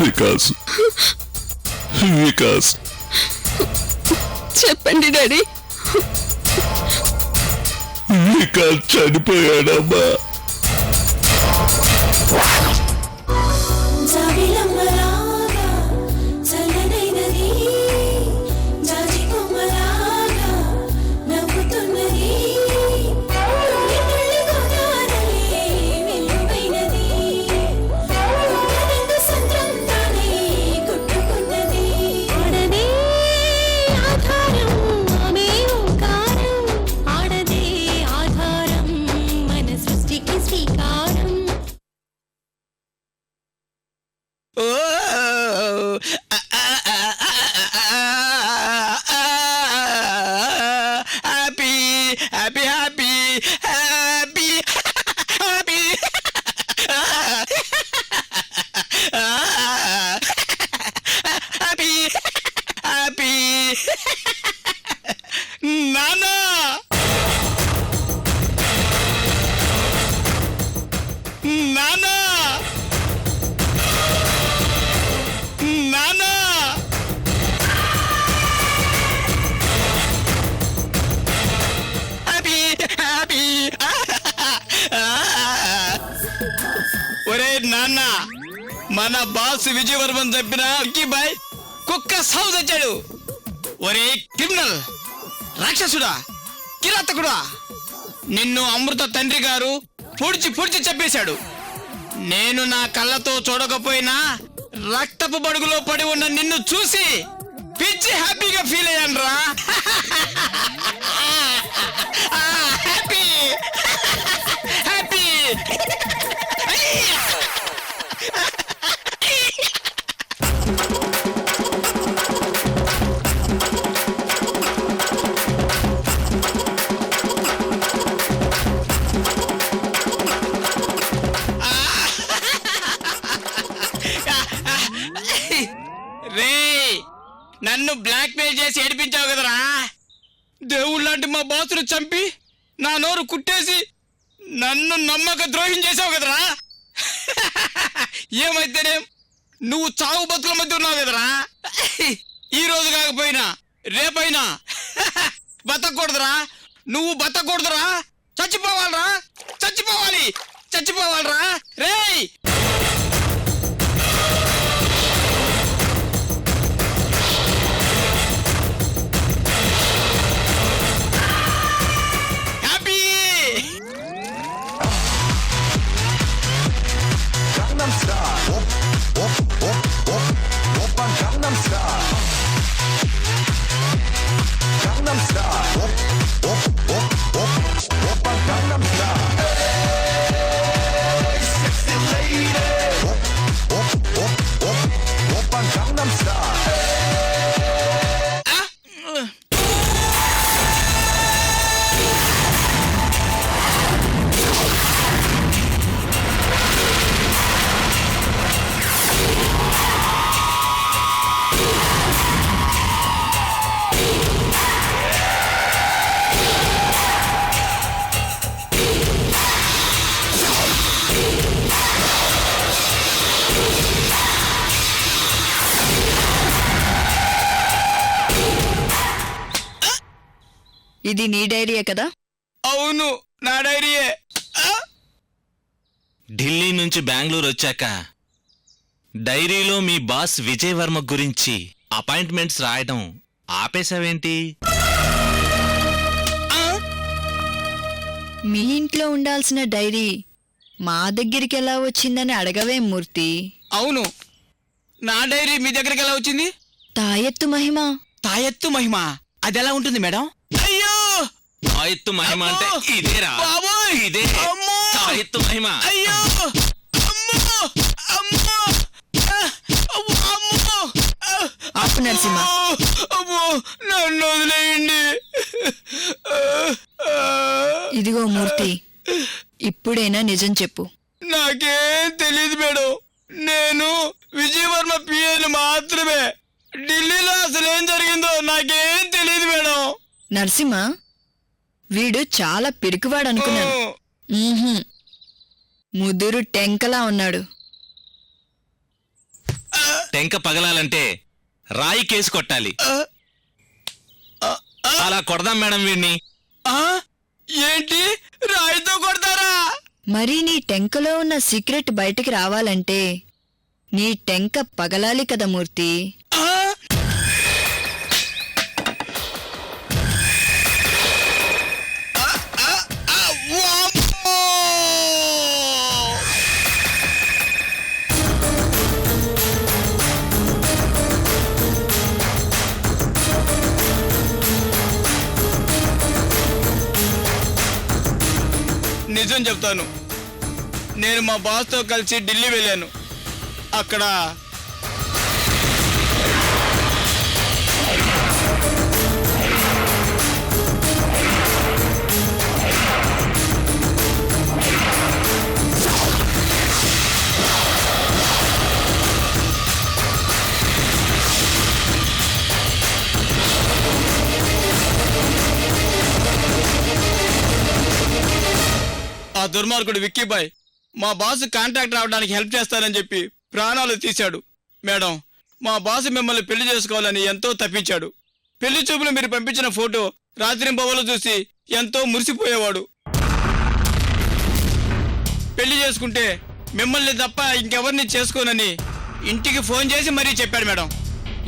వికాస్ వికాస్ చెప్పండి డాడీ. వికాస్ చనిపోయాడమ్మా. నానా నానా నానా హ్యాపీ హ్యాపీ. ఒరే నాన్న, మన బాస్ విజయవర్మన్ చెప్పిన అక్కిబాయ్ కుక్క సాగు తెచ్చాడు. ఒరే క్రిమినల్, రాక్షసుడా, కిరాతకుడా, నిన్ను అమృత తండ్రి గారు పొడిచి పొడిచి చెప్పేశాడు. నేను నా కళ్ళతో చూడకపోయినా రక్తపు బడుగులో పడి ఉన్న నిన్ను చూసి పిచ్చి హ్యాపీగా ఫీల్ అయ్యాను రా. Happy happy. రే, నన్ను బ్లాక్ మెయిల్ చేసి ఏడిపించావు కదరా. దేవుళ్ళ లాంటి మా బాసును చంపి నా నోరు కుట్టేసి నన్ను నమ్మక ద్రోహం చేసావు కదరా. ఏమైతేనేం, నువ్వు చావు బతుల మధ్య ఉన్నావు కదరా. ఈ రోజు కాకపోయినా రేపైనా బతకూడదురా. నువ్వు బతకూడదురా. చచ్చిపోవాలరా, చచ్చిపోవాలి, చచ్చిపోవాలరా. రేయ్, ఇది నీ డైరీయే కదా? అవును, నా డైరీయే. ఢిల్లీ నుంచి బెంగళూరు వచ్చాక డైరీలో మీ బాస్ విజయ్ వర్మ గురించి అపాయింట్మెంట్స్ రాయడం ఆపేశావేంటి? మీ ఇంట్లో ఉండాల్సిన డైరీ మా దగ్గరికి ఎలా వచ్చిందని అడగవేం మూర్తి? అవును, నా డైరీ మీ దగ్గరికి ఎలా వచ్చింది? తాయెత్తు మహిమ. తాయెత్తు మహిమ అది ఎలా ఉంటుంది మేడం? అయ్యో, తాయెత్తు మహిమ అంటే ఇదేరా. ఇదే తాయెత్తు మహిమ. అయ్యో, అమ్మో, అమ్మో, అమ్మో, ఆపు నరసింహ. అమ్మో, నన్ను వదిలేయండి. ఇదిగో మూర్తి, ఇప్పుడైనా నిజం చెప్పు. నాకేం తెలీదు మేడం. నేను విజయవర్మ పిఏను మాత్రమే. ఢిల్లీలో అసలేం జరిగిందో నాకేం తెలియదు మేడం. నరసింహ, వీడు చాలా పిరికివాడు అనుకున్నాను. ముదురు టెంకలా ఉన్నాడు. టెంక పగలాలంటే రాయి కేసు కొట్టాలి. అలా కొడదాం మేడం వీడిని. ఏంటి, రాయితో కొడతారా? మరి నీ టెంకలో ఉన్న సీక్రెట్ బయటికి రావాలంటే నీ టెంక పగలాలి కదా మూర్తి. నిజం చెప్తాను, నేను మా బాస్తో కలిసి ఢిల్లీ వెళ్ళాను. అక్కడ ఆ దుర్మార్గుడు విక్కీబాయ్ మా బాస్ కాంటాక్ట్ రావడానికి హెల్ప్ చేస్తానని చెప్పి ప్రాణాలు తీశాడు. మేడం, మా బాస్ మిమ్మల్ని పెళ్లి చేసుకోవాలని ఎంతో తప్పించాడు. పెళ్లి చూపులు మీరు పంపించిన ఫోటో రాత్రింబవలు చూసి ఎంతో మురిసిపోయేవాడు. పెళ్లి చేసుకుంటే మిమ్మల్ని తప్ప ఇంకెవరిని చేసుకోనని ఇంటికి ఫోన్ చేసి మరీ చెప్పాడు మేడం.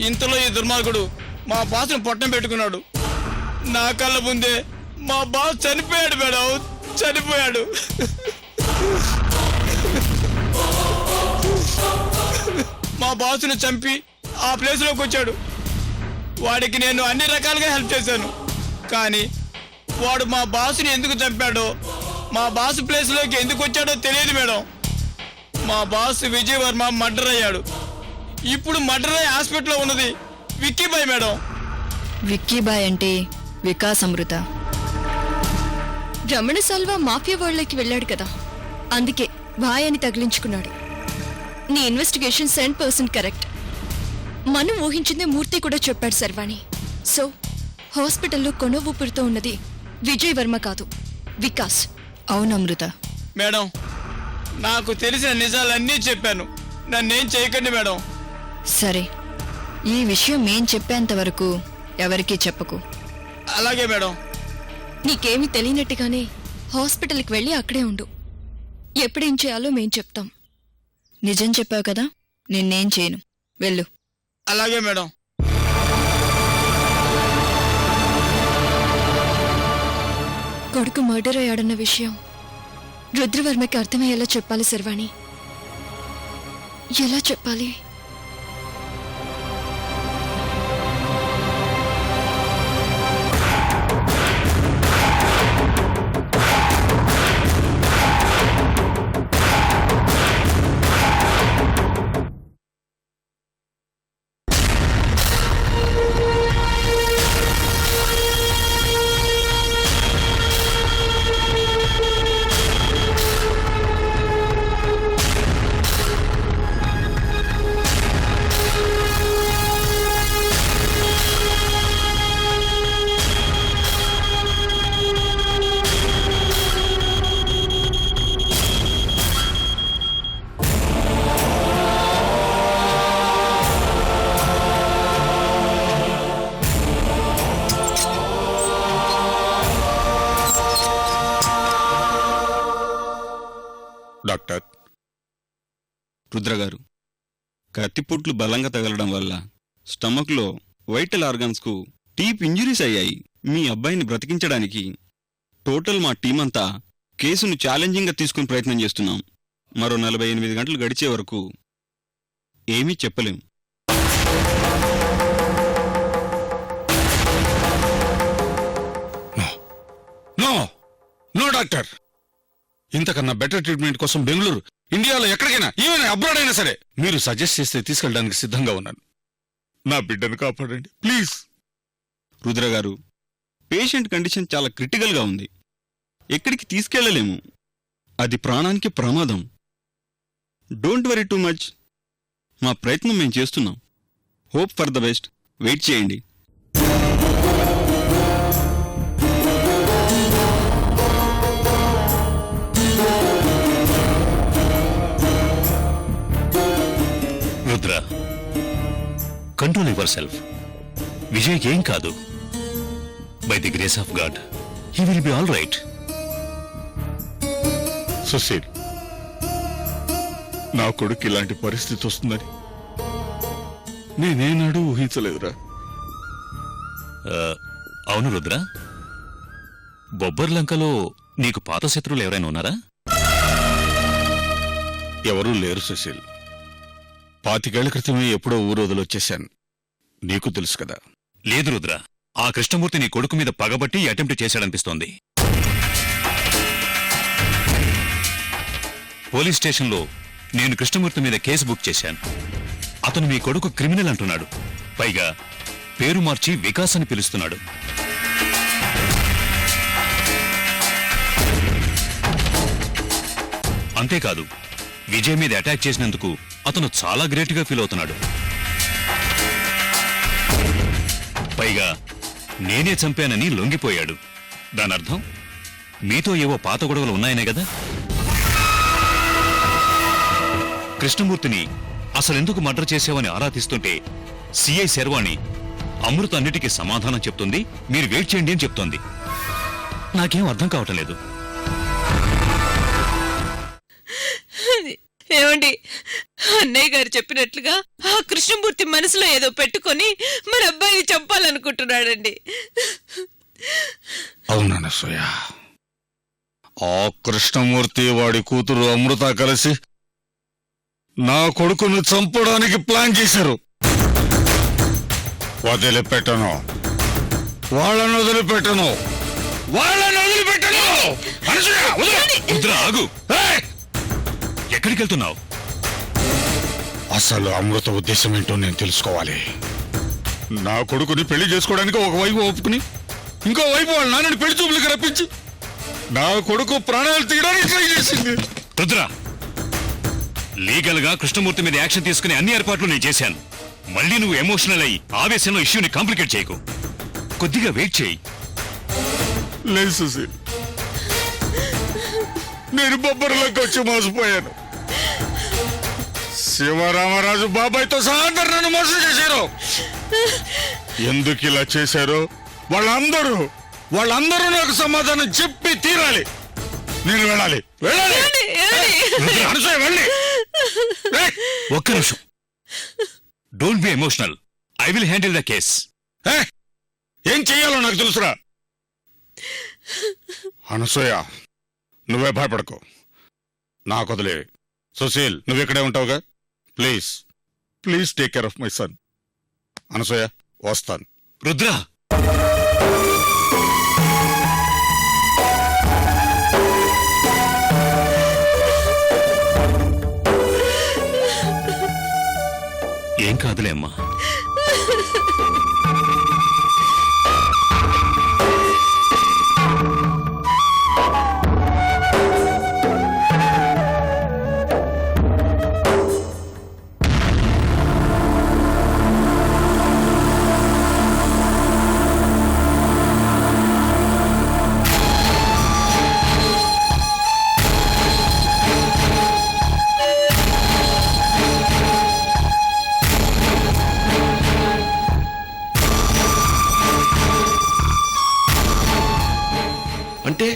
ఇంతలో ఈ దుర్మార్గుడు మా బాస్ను పొట్టం పెట్టుకున్నాడు. నా కళ్ళ ముందే మా బాస్ చనిపోయాడు మేడం, చనిపోయాడు. మా బాసును చంపి ఆ ప్లేస్లోకి వచ్చాడు. వాడికి నేను అన్ని రకాలుగా హెల్ప్ చేశాను. కానీ వాడు మా బాసుని ఎందుకు చంపాడో, మా బాసు ప్లేస్లోకి ఎందుకు వచ్చాడో తెలియదు మేడం. మా బాస్ విజయ్ వర్మ మర్డర్ అయ్యాడు. ఇప్పుడు మర్డర్ అయ్యే హాస్పిటల్లో ఉన్నది విక్కీబాయ్ మేడం. విక్కీబాయ్ అంటే వికాస్ అమృత. రమణ సాల్వా మాఫియా వాళ్ళకి వెళ్ళాడు కదా, అందుకే బాయ్ అని తగిలించుకున్నాడు. నీ ఇన్వెస్టిగేషన్ 100% కరెక్ట్. మనం ఊహించిందే మూర్తి కూడా చెప్పాడు శర్వాణి. సో హాస్పిటల్లో కొన ఊపిరితో ఉన్నది విజయ్ వర్మ కాదు, వికాస్. అవునమృత. మేడం, నాకు తెలిసిన నిజాలన్నీ చెప్పాను, నన్నేం చేయకండి మేడం. సరే, ఈ విషయం మేం చెప్పేంత వరకు ఎవరికీ చెప్పకు. అలాగే మేడం. నీకేమీ తెలియనట్టుగానే హాస్పిటల్కి వెళ్ళి అక్కడే ఉండు. ఎప్పుడేం చేయాలో మేం చెప్తాం. నిజం చెప్పావు కదా, నిన్నేం చేయను. వెళ్ళు. అలాగే మేడం. కొడుకు మర్డర్ అయ్యాడన్న విషయం రుద్రవర్మకి అర్థమయ్యేలా చెప్పాలి శర్వాణి. ఎలా చెప్పాలి? డాక్టర్, రుద్రగారు, కత్తిపుట్లు బలంగా తగలడం వల్ల స్టమక్లో వైటల్ ఆర్గాన్స్కు డీప్ ఇంజురీస్ అయ్యాయి. మీ అబ్బాయిని బ్రతికించడానికి టోటల్ మా టీం అంతా కేసును ఛాలెంజింగ్గా తీసుకుని ప్రయత్నం చేస్తున్నాం. మరో 48 గంటలు గడిచే వరకు ఏమీ చెప్పలేం. నో నో డాక్టర్, ఇంతకన్నా బెటర్ ట్రీట్మెంట్ కోసం బెంగళూరు, ఇండియాలో ఎక్కడికైనా, ఈవెన్ అబ్రాడ్ అయినా సరే మీరు సజెస్ట్ చేస్తే తీసుకెళ్ళడానికి సిద్ధంగా ఉన్నాను. నా బిడ్డను కాపాడండి ప్లీజ్. రుద్రగారు, పేషెంట్ కండిషన్ చాలా క్రిటికల్గా ఉంది. ఎక్కడికి తీసుకెళ్లలేము. అది ప్రాణానికి ప్రమాదం. Don't worry too much. మా ప్రయత్నం మేము చేస్తున్నాం. Hope for the best. Wait చేయండి. Rudra, control yourself. విజయ్కి ఏం కాదు. By the grace of God he will be all right. Sushil, నా కొడుకు ఇలాంటి పరిస్థితి వస్తుందని నేనేనాడు ఊహించలేదురా. అవును రుద్ర, బొబ్బర్లంకలో నీకు పాత శత్రువులు ఎవరైనా ఉన్నారా? ఎవరూ లేరు సుశీల్. 25 ఏళ్ల క్రితమే ఎప్పుడో ఊరు వదిలొచ్చేశాను. నీకు తెలుసు కదా. లేదు రుద్ర, ఆ కృష్ణమూర్తి నీ కొడుకు మీద పగబట్టి అటెంప్ట్ చేశాడనిపిస్తోంది. పోలీస్ స్టేషన్లో నేను కృష్ణమూర్తి మీద కేసు బుక్ చేశాను. అతను మీ కొడుకు క్రిమినల్ అంటున్నాడు. పైగా పేరు మార్చి వికాస్ అని పిలుస్తున్నాడు. అంతేకాదు, విజయ్ మీద అటాక్ చేసినందుకు అతను చాలా గ్రేట్గా ఫీల్ అవుతున్నాడు. పైగా నేనే చంపానని లొంగిపోయాడు. దానర్థం మీతో ఏవో పాత గొడవలు ఉన్నాయనే కదా. కృష్ణమూర్తిని అసలెందుకు మర్డర్ చేసావని ఆరా తీస్తుంటే సిఐ శర్వాణి అమృత అన్నిటికీ సమాధానం చెప్తుంది, మీరు వెయిట్ చేయండి అని చెప్తోంది. నాకేం అర్థం కావటం లేదు. ఏమండి, అన్నయ్య గారు చెప్పినట్లుగా ఆ కృష్ణమూర్తి మనసులో ఏదో పెట్టుకొని మన అబ్బాయిని చంపాలనుకుంటున్నాడండి. అవుననసూయ, ఆ కృష్ణమూర్తి వాడి కూతురు అమృత కలిసి నా కొడుకును చంపడానికి ప్లాన్ చేశారు. వదిలిపెట్టను, వాళ్ళను వదిలిపెట్టను, వాళ్ళను వదిలిపెట్టను. అనసూయ, వదిలు. రుద్ర, ఆగు. ఏయ్! ఎక్కడికి వెళ్తున్నావు? అసలు అమృత ఉద్దేశం ఏంటో నేను తెలుసుకోవాలి. నా కొడుకుని పెళ్లి చేసుకోవడానికి ఒకవైపు ఒప్పుకుని ఇంకోవైపు వాళ్ళ నాన్నని పెళ్లి చూపులకు రప్పించి నా కొడుకు ప్రాణాలు తీయడానికి ట్రై చేసింది. రుద్ర, లీగల్ గా కృష్ణమూర్తి మీద యాక్షన్ తీసుకునే అన్ని ఏర్పాట్లు నేను చేశాను. మళ్ళీ నువ్వు ఎమోషనల్ అయ్యి ఆవేశంలో ఇష్యూని కాంప్లికేట్ చేయకు. కొద్దిగా వెయిట్ చేయి. లేదు సుశీల్, నేను బొబ్బర్లోకి వచ్చి మోసపోయాను. శివరామరాజు బాబాయ్తో సహా అందరు నన్ను మోసం చేశారు. ఎందుకు ఇలా చేశారో వాళ్ళందరూ నాకు సమాధానం చెప్పి తీరాలి. నేను వెళ్ళాలి. అనసూయ, వెళ్ళి. ఒక్క నిమిషం. Don't be emotional. I will handle the case. ఏం చెయ్యాలో నాకు తెలుసురా. అనసూయ, నువ్వే భయపడకు, నాకు వదిలే. సుశీల్, నువ్వు ఇక్కడే ఉంటావుగా. Please take care of my son. Anasuya, వస్తాను. రుద్ర, ఏం కాదులే అమ్మా. అంటే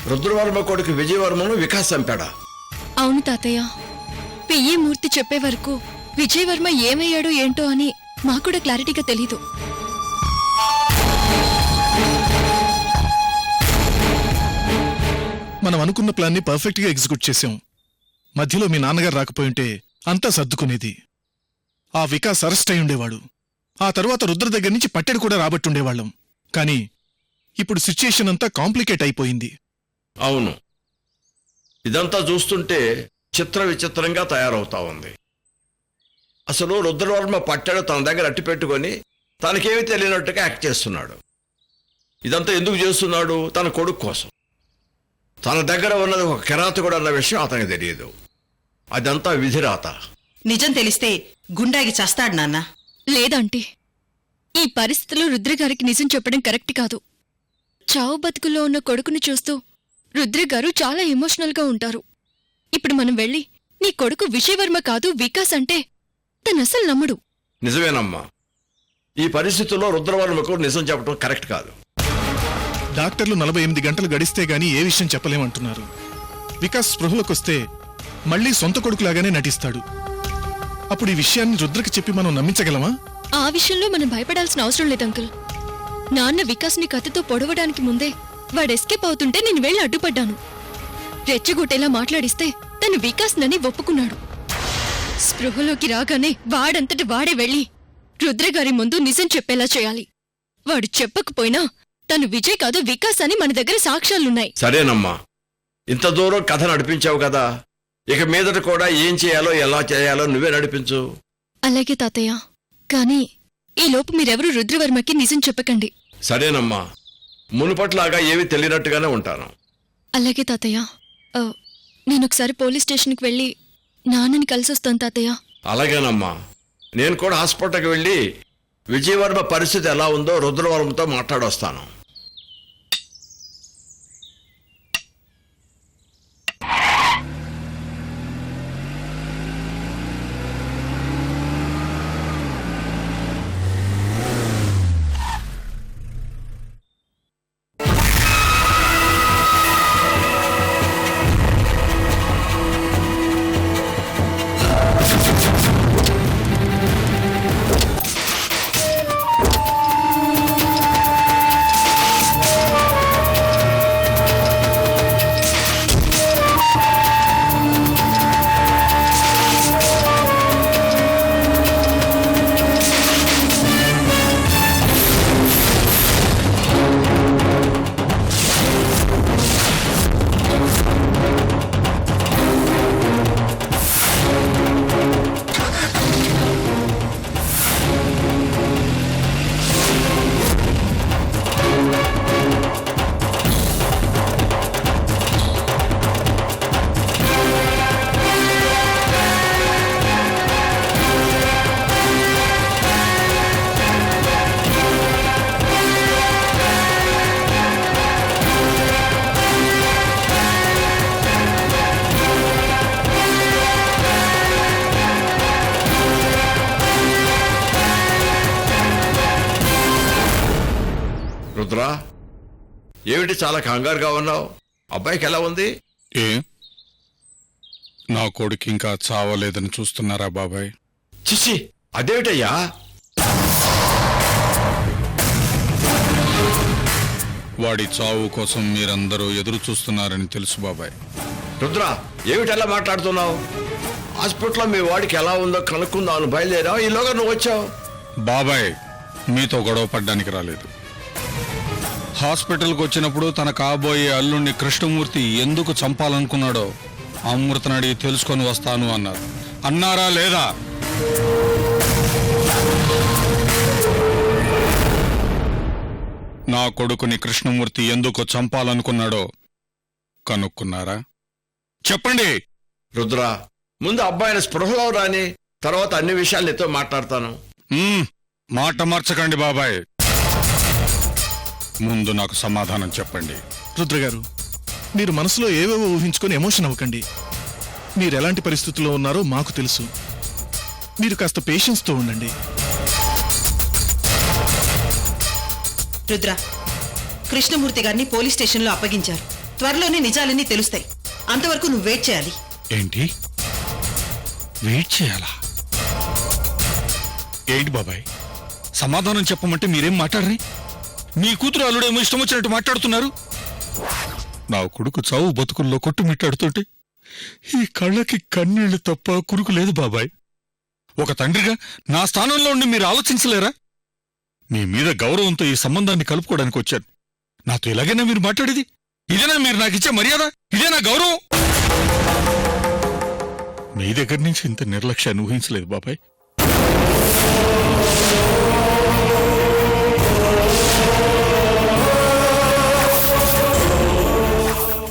రుద్రవర్మ కొడుకు విజయవర్మను వికాస్ చంపాడా? అవును తాతయ్య. పియ్యి మూర్తి చెప్పే వరకు విజయవర్మ ఏమయ్యాడో ఏంటో అని మాకు కూడా క్లారిటీగా తెలీదు. మనం అనుకున్న ప్లాన్ని పర్ఫెక్ట్ గా ఎగ్జిక్యూట్ చేశాం. మధ్యలో మీ నాన్నగారు రాకపోయింటే అంతా సర్దుకునేది. ఆ వికాస్ అరెస్ట్ అయి ఉండేవాడు. ఆ తర్వాత రుద్ర దగ్గర నుంచి పట్టెడు కూడా రాబట్టుండేవాళ్ళం. కానీ ఇప్పుడు సిచ్యుయేషన్ అంతా కాంప్లికేట్ అయిపోయింది. అవును, ఇదంతా చూస్తుంటే చిత్ర విచిత్రంగా తయారవుతా ఉంది. అసలు రుద్రవర్మ పట్టెడు తన దగ్గర అట్టి పెట్టుకొని తనకేమీ తెలియనట్టుగా యాక్ట్ చేస్తున్నాడు. ఇదంతా ఎందుకు చేస్తున్నాడు? తన కొడుకు కోసం. తన దగ్గర ఉన్నది ఒక కిరాతకుడు అన్న విషయం అతనికి తెలియదు. అదంతా విధిరాత. నిజం తెలిస్తే గుండాగి చస్తాడు నాన్న. లేదంటే ఈ పరిస్థితిలో రుద్రగారికి నిజం చెప్పడం కరెక్ట్ కాదు. చావు బతుకుల్లో ఉన్న కొడుకుని చూస్తూ రుద్రగారు చాలా ఎమోషనల్గా ఉంటారు. ఇప్పుడు మనం వెళ్ళి నీ కొడుకు విజయవర్మ కాదు వికాస్ అంటే తనసలు నమ్మడు. నిజమేనమ్మా. ఈ పరిస్థితుల్లో రుద్రవర్మకు నిజం చెప్పడం కరెక్ట్ కాదు. డాక్టర్లు 48 గంటలు గడిస్తే గానీ ఏ విషయం చెప్పలేమంటున్నారు. వికాస్ స్పృహలోకొస్తే మళ్ళీ సొంత కొడుకులాగానే నటిస్తాడు. అప్పుడు ఈ విషయాన్ని రుద్రకి చెప్పి మనం నమ్మించగలమా? ఆ విషయంలో మనం భయపడాల్సిన అవసరం లేదు అంకుల్. నాన్న వికాస్ని కత్తితో పొడవడానికి ముందే వాడు ఎస్కేప్ అవుతుంటే నేను వెళ్ళి అడ్డుపడ్డాను. రెచ్చగొట్టేలా మాట్లాడిస్తే తను వికాస్ నని ఒప్పుకున్నాడు. స్పృహలోకి రాగానే వాడంతటి వాడే వెళ్ళి రుద్రగారి ముందు నిజం చెప్పేలా చేయాలి. వాడు చెప్పకపోయినా తను విజయ్ కాదు వికాస్ అని మన దగ్గర సాక్ష్యాలున్నాయి. సరేనమ్మా, ఇంత దూరం కథ నడిపించావు కదా, ఇక మీదట కూడా ఏం చేయాలో ఎలా చేయాలో నువ్వే నడిపించు. అలాగే తాతయ్య, కానీ ఈలోపు మీరెవరూ రుద్రవర్మకి నిజం చెప్పకండి. సరేనమ్మా, మునుపట్లాగా ఏమీ తెలియనట్టుగానే ఉంటాను. అలాగే తాతయ్య. నేనొకసారి పోలీస్ స్టేషన్కి వెళ్ళి నాన్నని కలిసొస్తాను తాతయ్య. అలాగేనమ్మా, నేను కూడా హాస్పిటల్కి వెళ్ళి విజయవర్మ పరిస్థితి ఎలా ఉందో రుద్రవర్మతో మాట్లాడొస్తాను. రుద్ర, ఏమిటి చాలా కంగారుగా ఉన్నావు? అబ్బాయికి ఎలా ఉంది? ఏ నా కొడుకు ఇంకా చావలేదని చూస్తున్నారా బాబాయ్? చిచ్చి, అదేమిటయ్యా? వాడి చావు కోసం మీరందరూ ఎదురు చూస్తున్నారని తెలుసు బాబాయ్. రుద్ర, ఏమిటెలా మాట్లాడుతున్నావు? హాస్పిటల్లో మీ వాడికి ఎలా ఉందో కనుక్కుందామని బయలుదేరావు, ఈలోగా నువ్వు వచ్చావు. బాబాయ్ మీతో గొడవ పడ్డానికి రాలేదు. హాస్పిటల్కి వచ్చినప్పుడు తన కాబోయే అల్లుణ్ణి కృష్ణమూర్తి ఎందుకు చంపాలనుకున్నాడో అమృతని అడిగి తెలుసుకొని వస్తాను అన్నారు. అన్నారా లేదా? నా కొడుకుని కృష్ణమూర్తి ఎందుకు చంపాలనుకున్నాడో కనుక్కున్నారా? చెప్పండి. రుద్ర, ముందు అబ్బాయిని స్పృహలో రాని, తర్వాత అన్ని విషయాలు నీతో మాట్లాడతాను. మాట మార్చకండి బాబాయ్, ముందు నాకు సమాధానం చెప్పండి. రుద్రగారు, మీరు మనసులో ఏవేవో ఊహించుకొని ఎమోషన్ అవ్వకండి. మీరెలాంటి పరిస్థితుల్లో ఉన్నారో మాకు తెలుసు. మీరు కాస్త పేషెన్స్తో ఉండండి. రుద్ర, కృష్ణమూర్తి గారిని పోలీస్ స్టేషన్లో అప్పగించారు. త్వరలోనే నిజాలన్నీ తెలుస్తాయి. అంతవరకు నువ్వు వెయిట్ చేయాలి. ఏంటి వెయిట్ చేయాలా? ఏంటి బాబాయ్, సమాధానం చెప్పమంటే మీరేం మాట్లాడరే? మీ కూతురు అల్లుడేమో ఇష్టం వచ్చినట్టు మాట్లాడుతున్నారు. నా కొడుకు చావు బతుకుల్లో కొట్టుమిట్టాడుతుంటే ఈ కళ్ళకి కన్నీళ్లు తప్ప కురుకు లేదు బాబాయ్. ఒక తండ్రిగా నా స్థానంలో ఉండి మీరు ఆలోచించలేరా? మీ మీద గౌరవంతో ఈ సంబంధాన్ని కలుపుకోవడానికి వచ్చాను. నాతో ఇలాగైనా మీరు మాట్లాడేది? ఇదేనా మీరు నాకిచ్చే మర్యాద? ఇదేనా గౌరవం? మీ దగ్గర నుంచి ఇంత నిర్లక్ష్యాన్ని ఊహించలేదు బాబాయ్.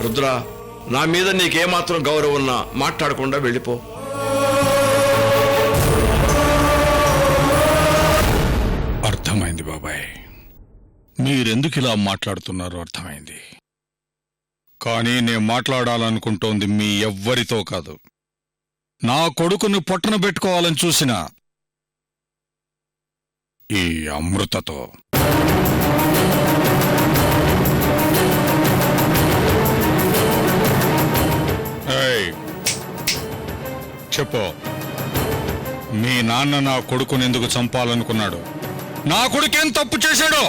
రుద్ర, నా మీద నీకేమాత్రం గౌరవం ఉన్నా మాట్లాడకుండా వెళ్ళిపో. అర్థమైంది బాబాయ్, మీరెందుకు ఇలా మాట్లాడుతున్నారో అర్థమైంది. కానీ నేను మాట్లాడాలనుకుంటోంది మీ ఎవ్వరితో కాదు. నా కొడుకుని పొట్టన పెట్టుకోవాలని చూసినా ఈ అమృతతో. ఏయ్, చెప్పు, మీ నాన్న నా కొడుకుని ఎందుకు చంపాలనుకున్నాడు? నా కొడుకేం తప్పు చేశాడు?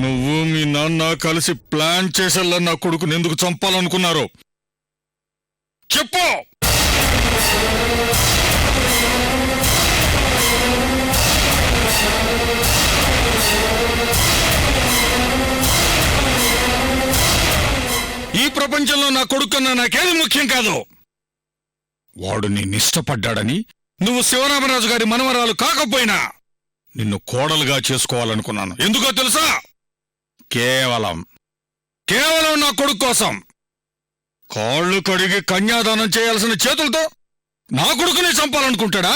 నువ్వు మీ నాన్న కలిసి ప్లాన్ చేసేలా నా కొడుకుని ఎందుకు చంపాలనుకున్నారు? చెప్పు. ఈ ప్రపంచంలో నా కొడుకన్నా నాకేది ముఖ్యం కాదు. వాడు నిన్నిష్టపడ్డాడని నువ్వు శివరామరాజు గారి మనవరాలు కాకపోయినా నిన్ను కోడలుగా చేసుకోవాలనుకున్నాను. ఎందుకో తెలుసా? కేవలం నా కొడుకు కోసం. కాళ్ళు కడిగి కన్యాదానం చేయాల్సిన చేతులతో నా కొడుకుని చంపాలనుకుంటాడా?